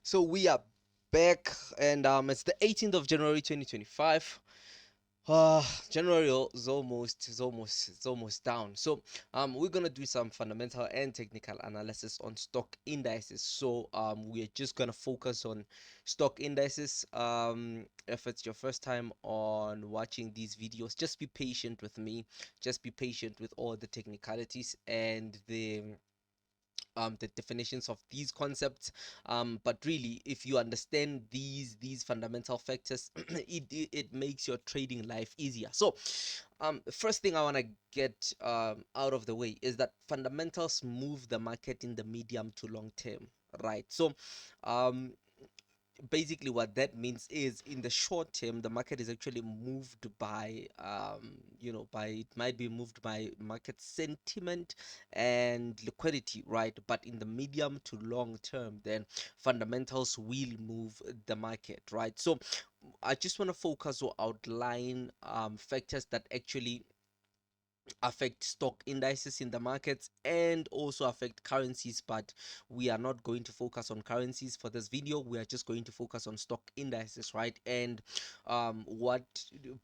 So we are back, and it's the 18th of January 2025. January is almost down. So we're gonna do some fundamental and technical analysis on stock indices. So we're just gonna focus on stock indices. If it's your first time on watching these videos, just be patient with me. Just be patient with all the technicalities and the definitions of these concepts. But really, if you understand these fundamental factors, it makes your trading life easier. So first thing I want to get out of the way is that fundamentals move the market in the medium to long term, right? So um basically what that means is in the short term the market is actually moved by by it might be moved by market sentiment and liquidity, right? But in the medium to long term, then fundamentals will move the market, right? So I just want to focus or outline factors that actually affect stock indices in the markets and also affect currencies, but we are not going to focus on currencies for this video. We are just going to focus on stock indices, right? And what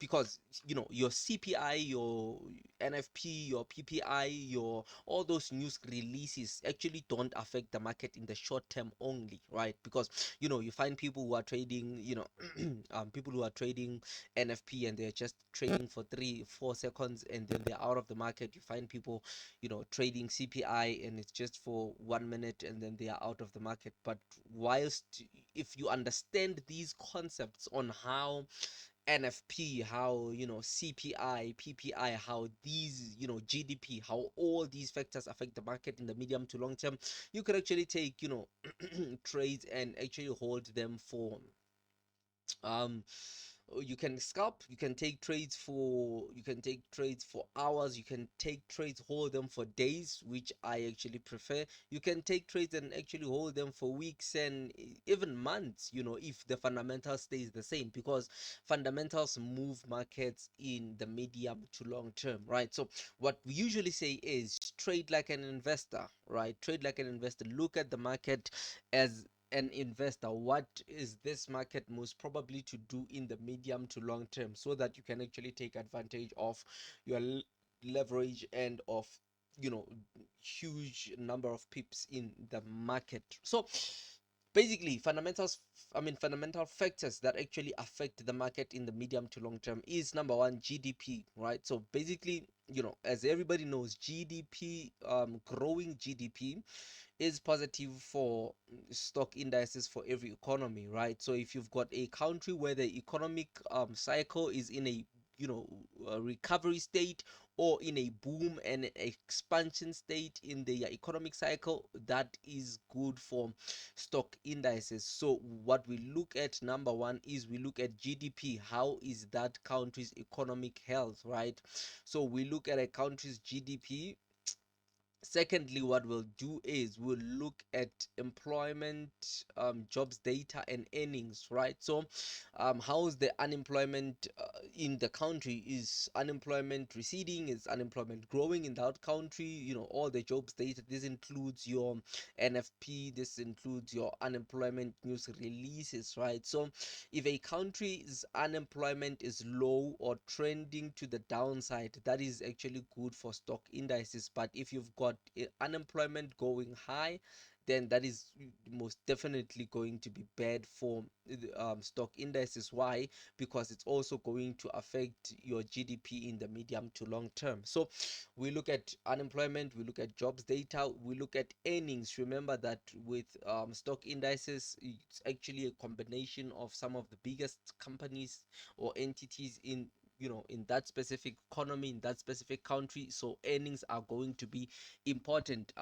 because your CPI, your NFP, your PPI, your all those news releases actually don't affect the market in the short term only, right? Because you find people who are trading, people who are trading NFP and they're just trading for 3 4 seconds and then they're out of the market. You find people trading CPI and it's just for 1 minute and then they are out of the market. But whilst if you understand these concepts on how NFP, how CPI, PPI, how these GDP, how all these factors affect the market in the medium to long term, you could actually take trades and actually hold them for um you can scalp, you can take trades for hours, you can take trades, hold them for days, which I actually prefer. You can take trades and actually hold them for weeks and even months, if the fundamental stays the same, because fundamentals move markets in the medium to long term, right? So what we usually say is trade like an investor, right? Trade like an investor. Look at the market as an investor. What is this market most probably to do in the medium to long term, so that you can actually take advantage of your leverage and of you know huge number of pips in the market. So basically fundamental factors that actually affect the market in the medium to long term is number one, GDP, right? So basically, as everybody knows, GDP, growing GDP is positive for stock indices for every economy, right? So if you've got a country where the economic cycle is in a a recovery state, or in a boom and expansion state in the economic cycle, that is good for stock indices. So what we look at, number one, is we look at GDP. How is that country's economic health, right? So we look at a country's GDP. Secondly, what we'll do is we'll look at employment, jobs data and earnings, right? So how is the unemployment in the country? Is unemployment receding? Is unemployment growing in that country? All the jobs data. This includes your NFP, this includes your unemployment news releases, right? So if a country's unemployment is low or trending to the downside, that is actually good for stock indices. But if you've got unemployment going high, then that is most definitely going to be bad for stock indices. Why? Because it's also going to affect your GDP in the medium to long term. So we look at unemployment, we look at jobs data, we look at earnings. Remember that with stock indices, it's actually a combination of some of the biggest companies or entities in that specific economy, in that specific country. So earnings are going to be important.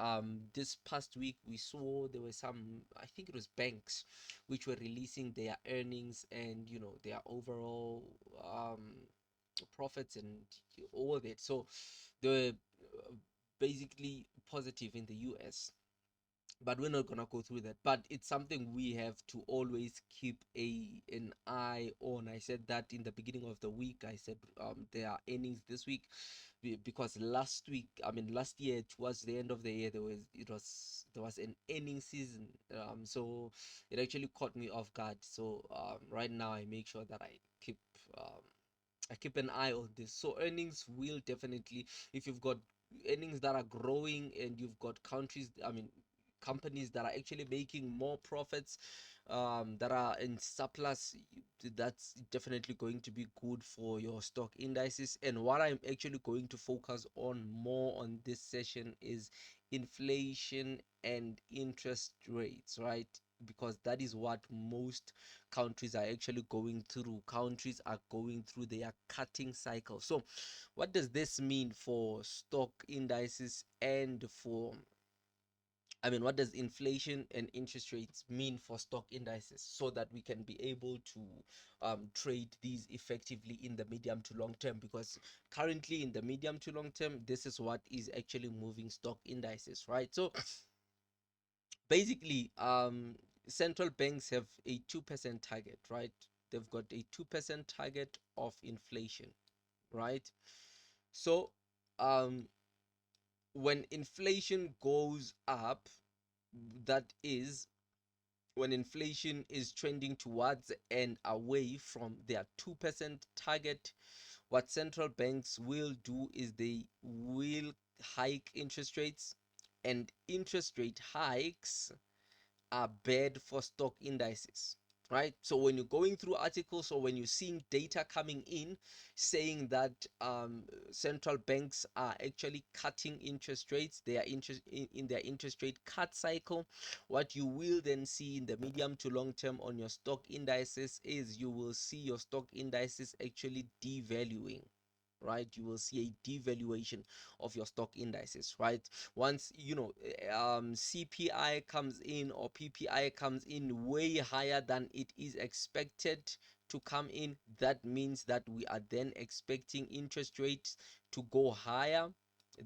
This past week we saw there were some, I think it was banks, which were releasing their earnings and their overall profits and all that. So they were basically positive in the US, but we're not gonna go through that. But it's something we have to always keep an eye on. I said that in the beginning of the week. I said there are earnings this week. because last week, I mean last year, towards the end of the year, there was an earning season. So it actually caught me off guard. So right now I make sure that um I keep an eye on this. So earnings will definitely, if you've got earnings that are growing and you've got countries, I mean companies that are actually making more profits, that are in surplus, that's definitely going to be good for your stock indices. And what I'm actually going to focus on more on this session is inflation and interest rates, right? Because that is what most countries are actually going through. Countries are going through their cutting cycle. So what does this mean for stock indices and for, I mean, what does inflation and interest rates mean for stock indices, so that we can be able to trade these effectively in the medium to long term? Because currently, in the medium to long term, this is what is actually moving stock indices, right? So basically, central banks have a 2% target, right? They've got a 2% target of inflation, right? So um, when inflation goes up, that is, when inflation is trending towards and away from their 2% target, what central banks will do is they will hike interest rates, and interest rate hikes are bad for stock indices, right? So when you're going through articles, or when you're seeing data coming in saying that central banks are actually cutting interest rates, they are in their interest rate cut cycle, what you will then see in the medium to long term on your stock indices is you will see your stock indices actually devaluing, right? You will see a devaluation of your stock indices, right? Once CPI comes in, or PPI comes in way higher than it is expected to come in, that means that we are then expecting interest rates to go higher.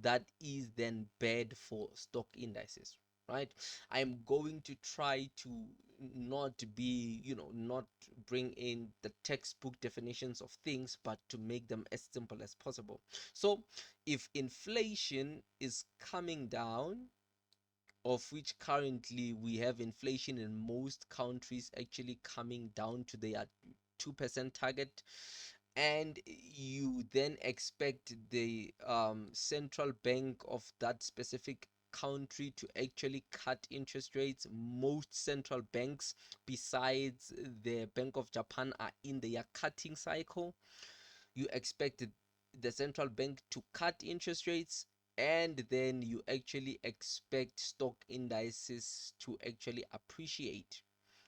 That is then bad for stock indices, right? I'm going to try to not be, not bring in the textbook definitions of things, but to make them as simple as possible. So if inflation is coming down, of which currently we have inflation in most countries actually coming down to their 2% target, and you then expect the central bank of that specific country to actually cut interest rates. Most central banks, besides the Bank of Japan, are in their cutting cycle. You expect the central bank to cut interest rates, and then you actually expect stock indices to actually appreciate.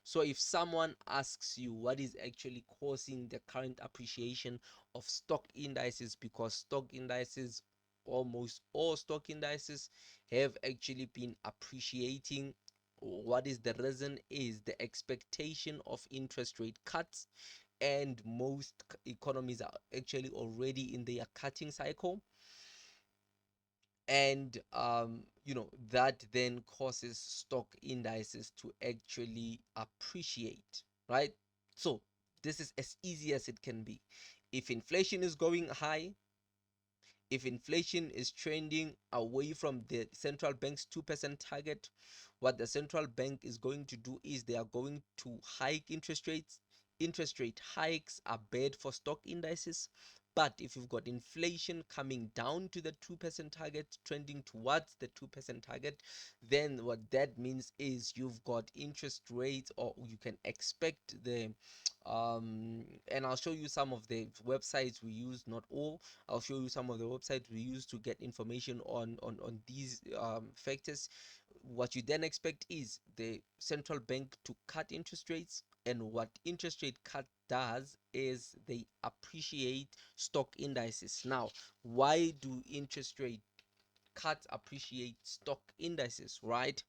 So if someone asks you what is actually causing the current appreciation of stock indices, because stock indices, almost all stock indices, have actually been appreciating, what is the reason is the expectation of interest rate cuts, and most economies are actually already in their cutting cycle. And that then causes stock indices to actually appreciate, right? So this is as easy as it can be. If inflation is going high, if inflation is trending away from the central bank's 2% target, what the central bank is going to do is they are going to hike interest rates. Interest rate hikes are bad for stock indices. But if you've got inflation coming down to the 2% target, trending towards the 2% target, then what that means is you've got interest rates, or you can expect the and I'll show you some of the websites we use, not all. I'll show you some of the websites we use to get information on these factors. What you then expect is the central bank to cut interest rates, and what interest rate cut does is they appreciate stock indices. Now, why do interest rate cuts appreciate stock indices, right?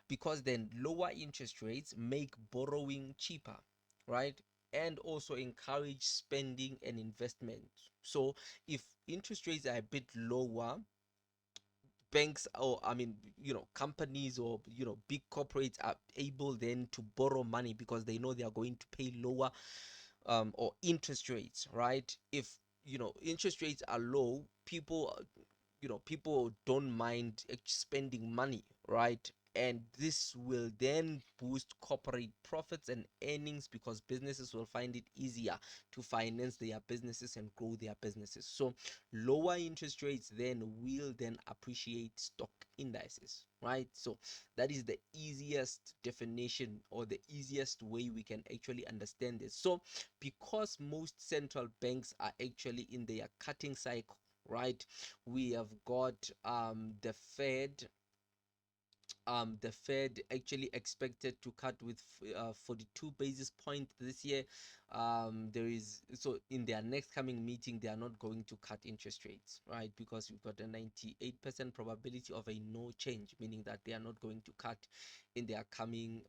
Because then lower interest rates make borrowing cheaper, right? And also encourage spending and investment. So if interest rates are a bit lower, banks, or I mean, companies, or big corporates are able then to borrow money, because they know they are going to pay lower or interest rates, right? If interest rates are low, people don't mind spending money, right? And this will then boost corporate profits and earnings because businesses will find it easier to finance their businesses and grow their businesses. So lower interest rates then will then appreciate stock indices, right? So that is the easiest definition or the easiest way we can actually understand this. So because most central banks are actually in their cutting cycle, right? We have got the Fed actually expected to cut with 42 basis points this year. There is so in their next coming meeting, they are not going to cut interest rates, right? Because you've got a 98% probability of a no change, meaning that they are not going to cut in their coming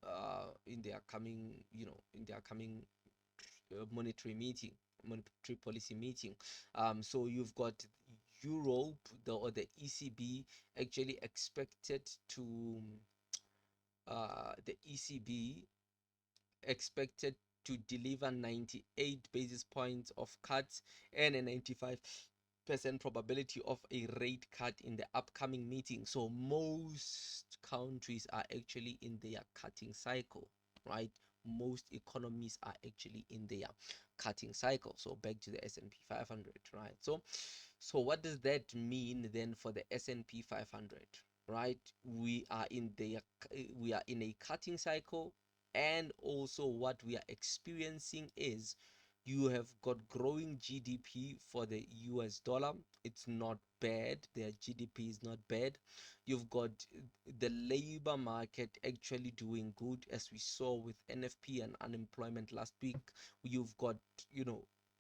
monetary policy meeting. So you've got Europe, or the ECB actually expected to the ECB expected to deliver 98 basis points of cuts and a 95% probability of a rate cut in the upcoming meeting. So most countries are actually in their cutting cycle, right? Most economies are actually in their cutting cycle. So back to the S&P 500, right? So what does that mean then for the S&P 500, right? We are in a cutting cycle, and also what we are experiencing is you have got growing GDP for the US dollar. It's not bad. Their GDP is not bad. You've got the labor market actually doing good, as we saw with NFP and unemployment last week. You've got,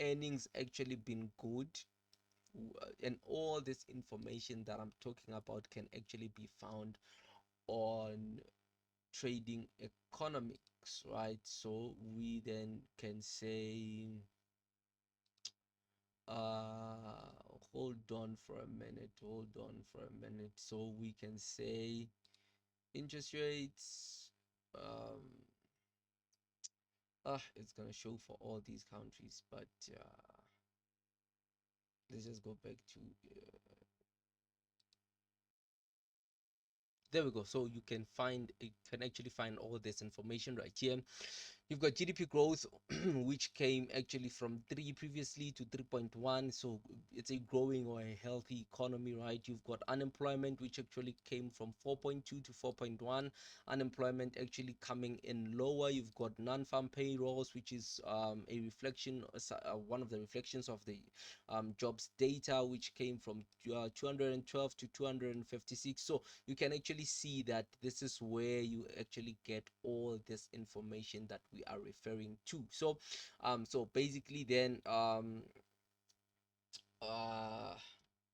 earnings actually been good, and all this information that I'm talking about can actually be found on trading economics, right? So we then can say, hold on for a minute, so we can say interest rates, um it's gonna show for all these countries, but let's just go back to there we go. So you can actually find all this information right here. You've got GDP growth, which came actually from 3 previously to 3.1. So it's a growing or a healthy economy, right? You've got unemployment, which actually came from 4.2 to 4.1. Unemployment actually coming in lower. You've got non-farm payrolls, which is a reflection, one of the reflections of the jobs data, which came from 212 to 256. So you can actually see that this is where you actually get all this information that we are referring to. So basically then uh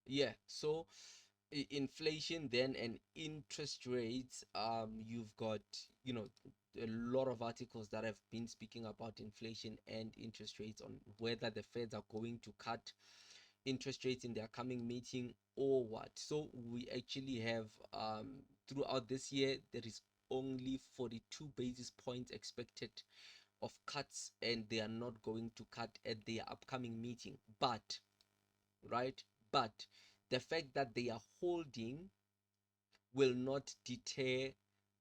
yeah so inflation then and interest rates, you've got a lot of articles that have been speaking about inflation and interest rates on whether the feds are going to cut interest rates in their coming meeting or what. So we actually have, throughout this year, there is only 42 basis points expected of cuts, and they are not going to cut at their upcoming meeting. But, right, but the fact that they are holding will not deter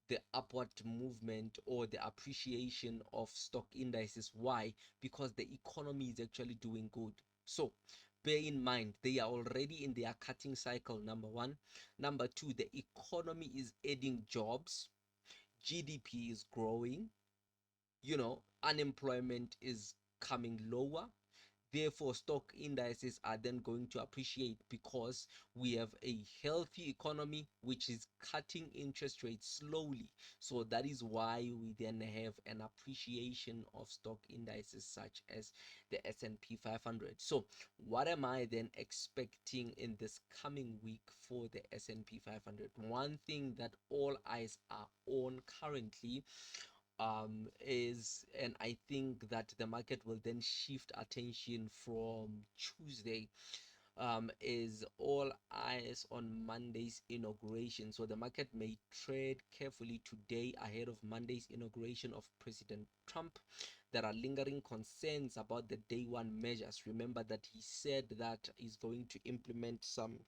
the upward movement or the appreciation of stock indices. Why? Because the economy is actually doing good. So bear in mind, they are already in their cutting cycle, number one. Number two, the economy is adding jobs, GDP is growing, unemployment is coming lower. Therefore, stock indices are then going to appreciate because we have a healthy economy which is cutting interest rates slowly. So that is why we then have an appreciation of stock indices such as the S&P 500. So what am I then expecting in this coming week for the S&P 500? One thing that all eyes are on currently is, and I think that the market will then shift attention from Tuesday, is all eyes on Monday's inauguration. So the market may trade carefully today ahead of Monday's inauguration of President Trump. There are lingering concerns about the day one measures. Remember that he said that he's going to implement some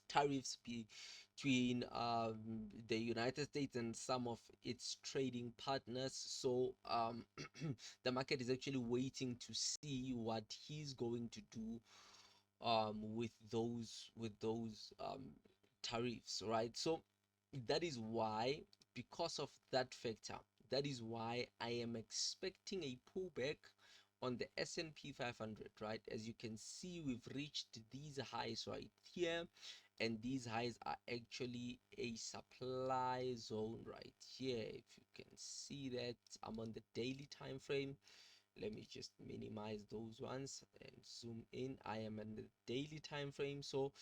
tariffs between the United States and some of its trading partners. So the market is actually waiting to see what he's going to do with those tariffs, right? So that is why, because of that factor, that is why I am expecting a pullback on the S&P 500, right? As you can see, we've reached these highs right here, and these highs are actually a supply zone right here. If you can see that, I'm on the daily time frame. Let me just minimize those ones and zoom in. I am in the daily time frame. So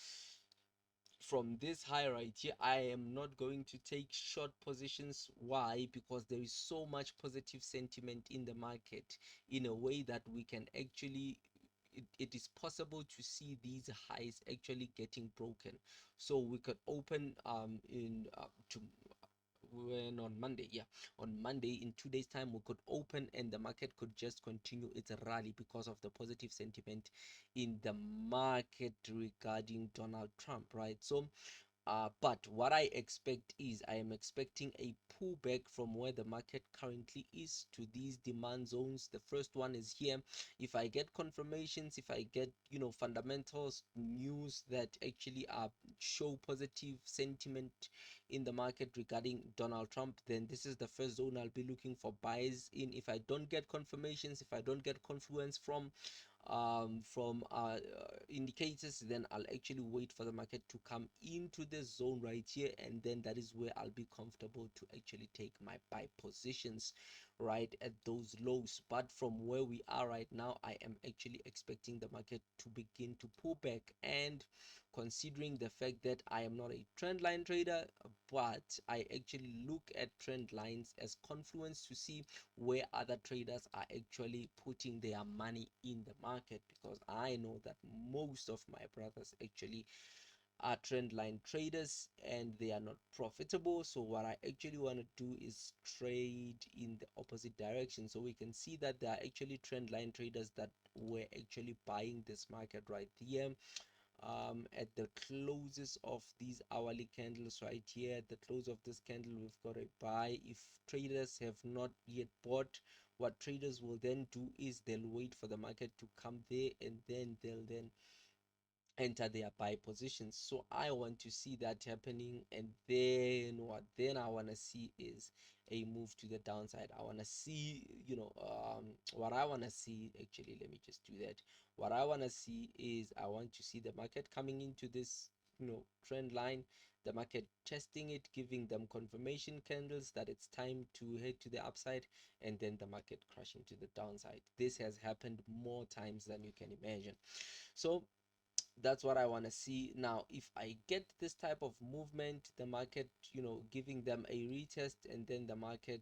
from this high right here, I am not going to take short positions. Why? Because there is so much positive sentiment in the market, in a way that we can actually, it is possible to see these highs actually getting broken. So we could open in to when on Monday, yeah, on Monday in 2 days time, we could open and the market could just continue its rally because of the positive sentiment in the market regarding Donald Trump, right? So but what I expect is, I am expecting a pullback from where the market currently is to these demand zones. The first one is here. If I get confirmations, if I get, fundamentals news that actually show positive sentiment in the market regarding Donald Trump, then this is the first zone I'll be looking for buys in. If I don't get confirmations, if I don't get confluence from indicators, then I'll actually wait for the market to come into this zone right here, and then that is where I'll be comfortable to actually take my buy positions right at those lows. But from where we are right now, I am actually expecting the market to begin to pull back, and considering the fact that I am not a trend line trader, but I actually look at trend lines as confluence to see where other traders are actually putting their money in the market, because I know that most of my brothers actually are trend line traders and they are not profitable. So what I actually want to do is trade in the opposite direction. So we can see that there are actually trend line traders that were actually buying this market right here at the closes of these hourly candles right here. At the close of this candle, we've got a buy. If traders have not yet bought, what traders will then do is they'll wait for the market to come there, and then they'll then enter their buy positions. So I want to see that happening, and then what then I want to see is a move to the downside. I want to see, what I want to see, actually, let me just do that. What I want to see is, I want to see the market coming into this, trend line, the market testing it, giving them confirmation candles that it's time to head to the upside, and then the market crashing to the downside. This has happened more times than you can imagine. So that's what I want to see. Now, if I get this type of movement, the market, giving them a retest, and then the market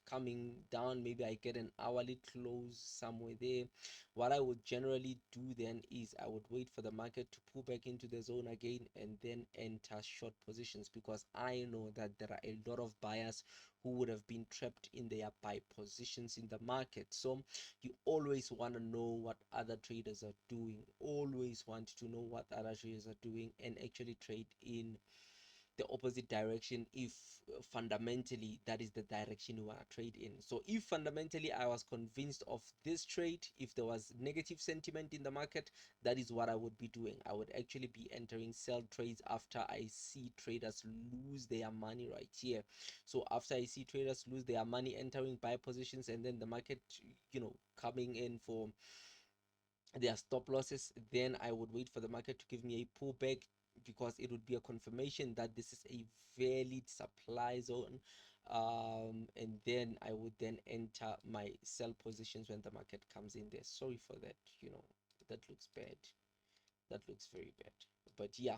coming down, maybe I get an hourly close somewhere there. What I would generally do then is, I would wait for the market to pull back into the zone again, and then enter short positions, because I know that there are a lot of buyers who would have been trapped in their buy positions in the market. So you always want to know what other traders are doing, always want to know what other traders are doing, and actually trade in the opposite direction if fundamentally that is the direction you want to trade in. So if fundamentally I was convinced of this trade, if there was negative sentiment in the market, that is what I would be doing. I would actually be entering sell trades after I see traders lose their money right here. So after I see traders lose their money, entering buy positions, and then the market, coming in for their stop losses, then I would wait for the market to give me a pullback, because it would be a confirmation that this is a valid supply zone, and then I would then enter my sell positions when the market comes in there. Sorry for that, that looks bad, that looks very bad, but yeah,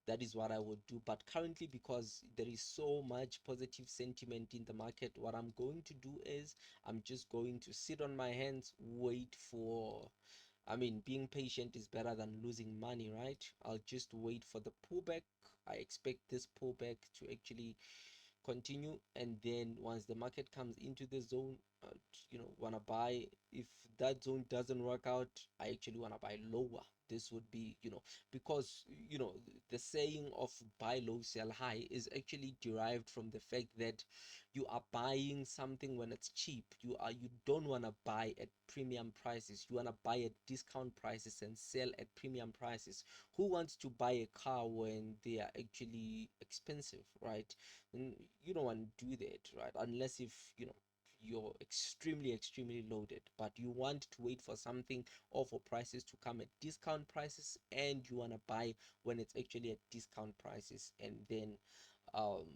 that is what I would do. But currently, because there is so much positive sentiment in the market, what I'm going to do is, I'm just going to sit on my hands, wait for I mean, being patient is better than losing money, right? I'll just wait for the pullback. I expect this pullback to actually continue, and then once the market comes into the zone, want to buy. If that zone doesn't work out, I actually want to buy lower. This would be, because the saying of buy low sell high is actually derived from the fact that you are buying something when it's cheap. You don't want to buy at premium prices. You want to buy at discount prices and sell at premium prices. Who wants to buy a car when they are actually expensive, right? And you don't want to do that, right? Unless if you're extremely loaded, but you want to wait for something or for prices to come at discount prices, and you want to buy when it's actually at discount prices. And then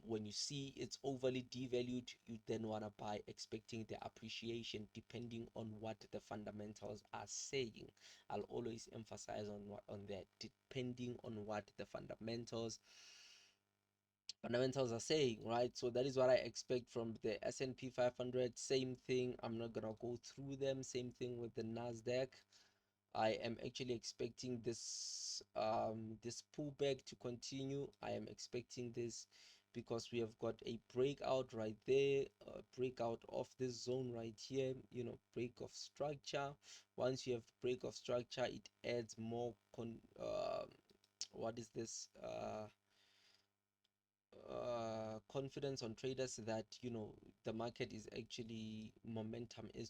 when you see it's overly devalued, you then want to buy expecting the appreciation depending on what the fundamentals are saying. I'll always emphasize on that, depending on what the fundamentals are saying, right? So that is what I expect from the S&P 500. Same thing, I'm not gonna go through them. Same thing with the Nasdaq. I am actually expecting this pullback to continue. I am expecting this because we have got a breakout right there, a breakout of this zone right here, break of structure. Once you have break of structure, it adds more what is this confidence on traders that the market is actually momentum is